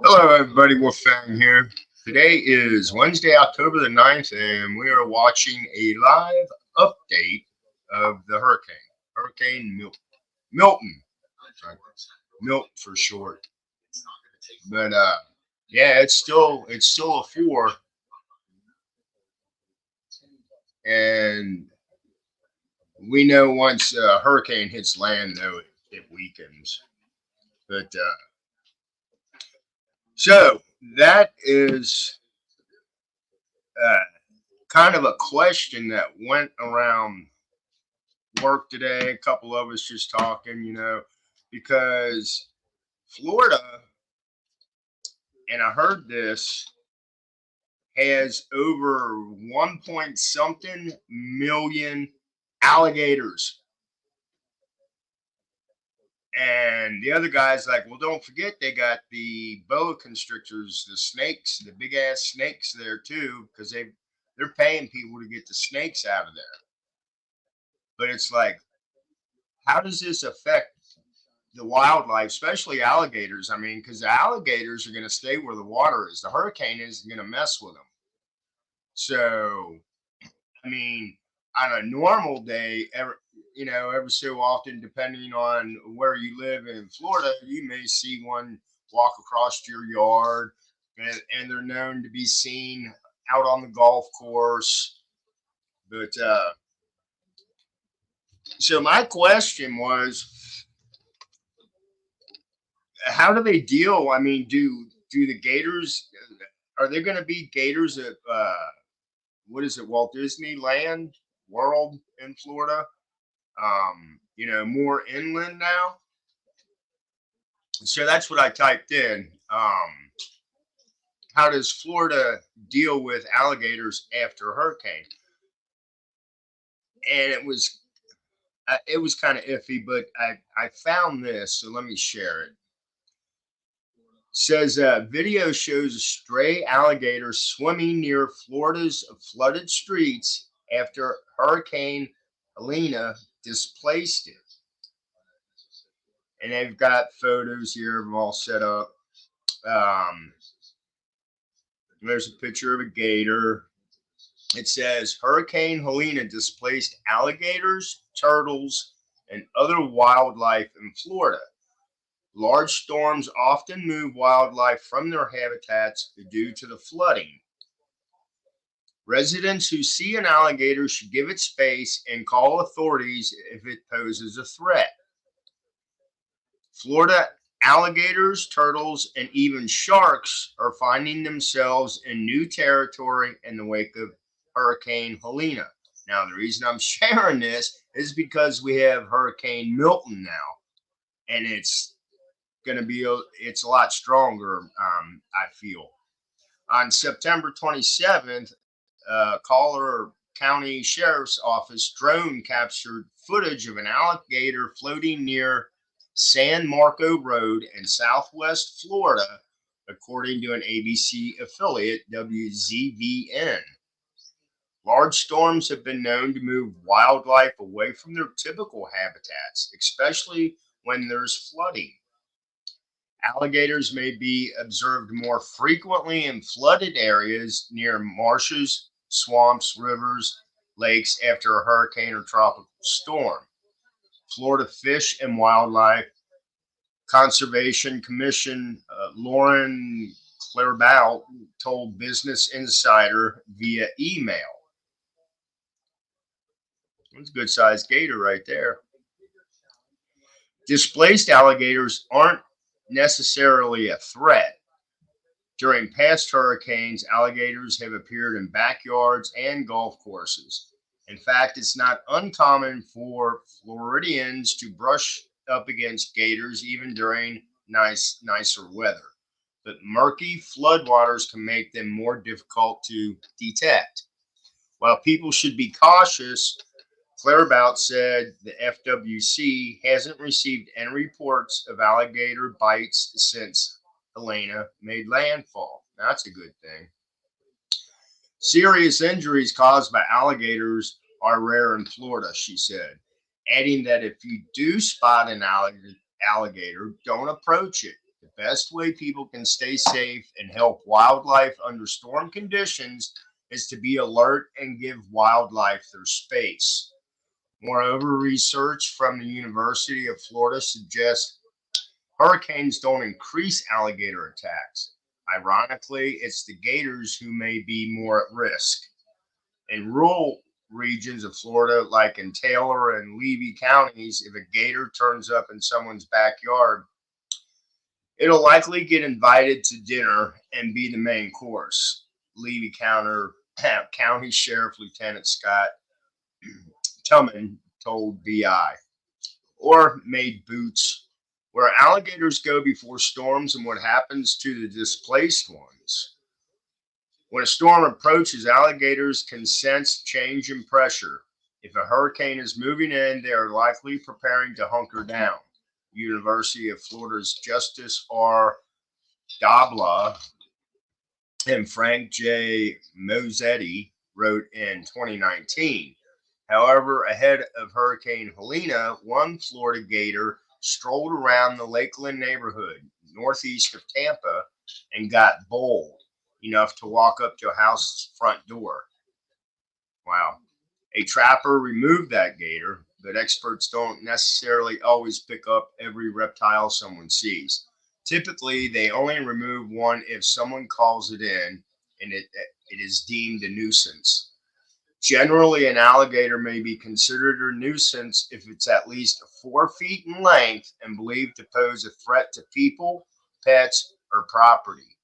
Hello, everybody. Wolf Fang here. Today is Wednesday, October the 9th, and we are watching a live update of the hurricane. Hurricane Milton. Sorry. Milton for short. But yeah, it's still a 4, and we know once a hurricane hits land, though, it weakens. But so that is uh, kind of a question that went around work today. A couple of us just talking, because Florida, and I heard this, has over 1 point something million alligators. And the other guy's like, well, don't forget they got the boa constrictors, the snakes, the big ass snakes there too, because they're paying people to get the snakes out of there. But it's like, how does this affect the wildlife, especially alligators? I mean, because the alligators are going to stay where the water is. The hurricane isn't going to mess with them. So, I mean, on a normal day, every so often, depending on where you live in Florida, you may see one walk across your yard, and they're known to be seen out on the golf course. But so my question was, how do they deal? I mean, do the gators, are there going to be gators at what is it, Walt Disneyland World in Florida? More inland now. So that's what I typed in. How does Florida deal with alligators after a hurricane? And it was kind of iffy, but I found this, so let me share it. Says video shows a stray alligator swimming near Florida's flooded streets after Hurricane Helena displaced it. And they've got photos here of them all set up. There's a picture of a gator. It says Hurricane Helena displaced alligators, turtles, and other wildlife in Florida. Large storms often move wildlife from their habitats due to the flooding. Residents who see an alligator should give it space and call authorities if it poses a threat. Florida alligators, turtles, and even sharks are finding themselves in new territory in the wake of Hurricane Helena. Now, the reason I'm sharing this is because we have Hurricane Milton now, and it's a lot stronger, I feel. On September 27th, Collier County Sheriff's Office drone captured footage of an alligator floating near San Marco Road in southwest Florida, according to an ABC affiliate, WZVN. Large storms have been known to move wildlife away from their typical habitats, especially when there's flooding. Alligators may be observed more frequently in flooded areas near marshes, swamps, rivers, lakes after a hurricane or tropical storm. Florida Fish and Wildlife Conservation Commission Lauren Clairbout told Business Insider via email. That's a good sized gator right there. Displaced alligators aren't necessarily a threat. During past hurricanes, alligators have appeared in backyards and golf courses. In fact, it's not uncommon for Floridians to brush up against gators even during nicer weather. But murky floodwaters can make them more difficult to detect. While people should be cautious, Clairbout said the FWC hasn't received any reports of alligator bites since Helena made landfall. That's a good thing. Serious injuries caused by alligators are rare in Florida, she said. adding that if you do spot an alligator, don't approach it. The best way people can stay safe and help wildlife under storm conditions is to be alert and give wildlife their space. Moreover, research from the University of Florida suggests hurricanes don't increase alligator attacks. Ironically, it's the gators who may be more at risk. In rural regions of Florida, like in Taylor and Levy counties, if a gator turns up in someone's backyard, it'll likely get invited to dinner and be the main course. Levy County Sheriff Lieutenant Scott Tillman told BI. Or made boots, where alligators go before storms and what happens to the displaced ones. When a storm approaches, alligators can sense change in pressure. If a hurricane is moving in, they are likely preparing to hunker down. University of Florida's Justice R. Dabla and Frank J. Mosetti wrote in 2019. However, ahead of Hurricane Helena, one Florida gator strolled around the Lakeland neighborhood northeast of Tampa and got bold enough to walk up to a house's front door. Wow. A trapper removed that gator, but experts don't necessarily always pick up every reptile someone sees. Typically, they only remove one if someone calls it in and it is deemed a nuisance. Generally, an alligator may be considered a nuisance if it's at least 4 feet in length and believed to pose a threat to people, pets, or property.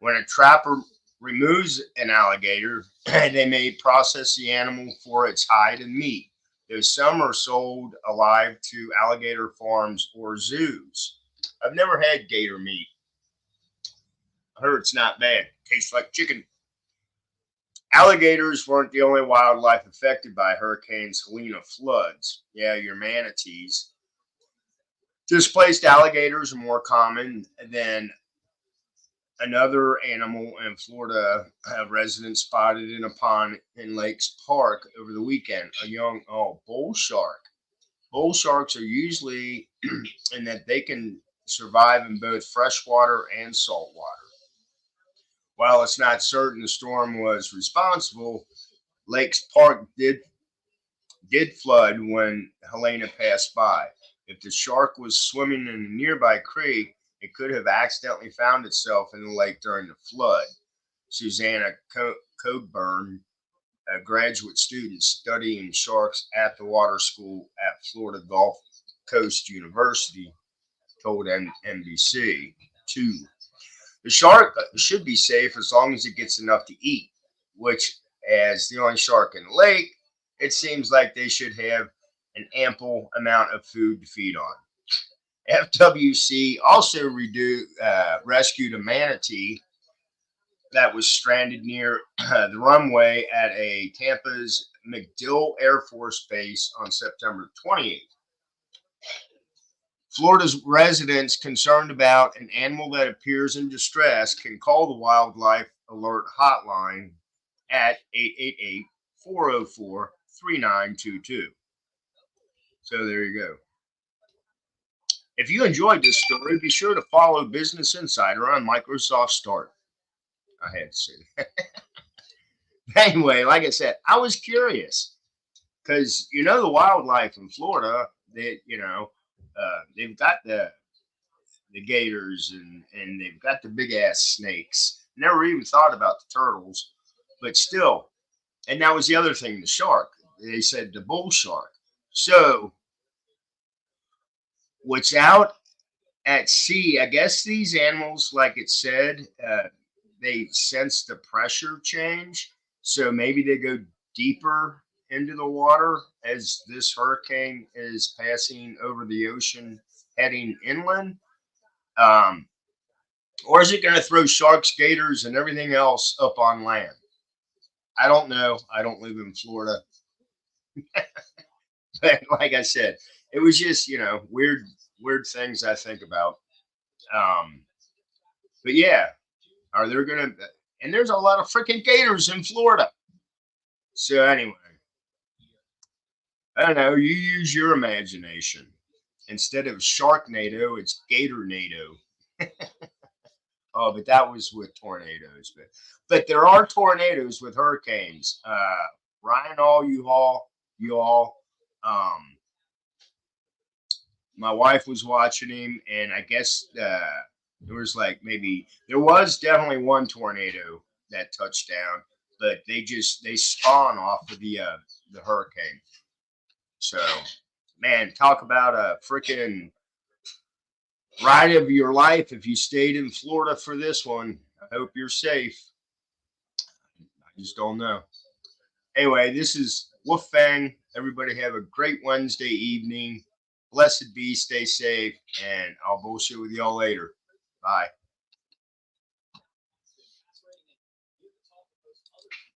When a trapper removes an alligator, they may process the animal for its hide and meat, though some are sold alive to alligator farms or zoos. I've never had gator meat. I heard it's not bad. Tastes like chicken. Alligators weren't the only wildlife affected by Hurricane's Helena floods. Yeah, your manatees. Displaced alligators are more common than another animal in Florida. Residents spotted in a pond in Lakes Park over the weekend. A young bull shark. Bull sharks are usually in that they can survive in both freshwater and saltwater. While it's not certain the storm was responsible, Lakes Park did flood when Helena passed by. If the shark was swimming in a nearby creek, it could have accidentally found itself in the lake during the flood. Susanna Coburn, a graduate student studying sharks at the water school at Florida Gulf Coast University, told NBC. Two, the shark should be safe as long as it gets enough to eat, which, as the only shark in the lake, it seems like they should have an ample amount of food to feed on. FWC also rescued a manatee that was stranded near the runway at a Tampa's MacDill Air Force Base on September 28th. Florida's residents concerned about an animal that appears in distress can call the Wildlife Alert Hotline at 888 404 3922. So there you go. If you enjoyed this story, be sure to follow Business Insider on Microsoft Start. I had to say that. Anyway, like I said, I was curious because the wildlife in Florida, they've got the gators and they've got the big ass snakes. Never even thought about the turtles, but still. And that was the other thing, the shark. They said the bull shark. So what's out at sea, I guess these animals, like it said, they sense the pressure change. So maybe they go deeper into the water as this hurricane is passing over the ocean heading inland. Um, or is it going to throw sharks, gators, and everything else up on land? I don't know. I don't live in Florida. But like I said, it was just, weird things I think about. Um, but yeah, are there going to, and there's a lot of freaking gators in Florida. So anyway, I don't know. You use your imagination. Instead of Sharknado, it's Gatornado. Oh, but that was with tornadoes. But there are tornadoes with hurricanes. Ryan, you all. Um, my wife was watching him, and I guess there was like maybe there was definitely one tornado that touched down, but they spawn off of the hurricane. So, man, talk about a freaking ride of your life if you stayed in Florida for this one. I hope you're safe. I just don't know. Anyway, this is Wolf Fang. Everybody have a great Wednesday evening. Blessed be, stay safe, and I'll bullshit with y'all later. Bye.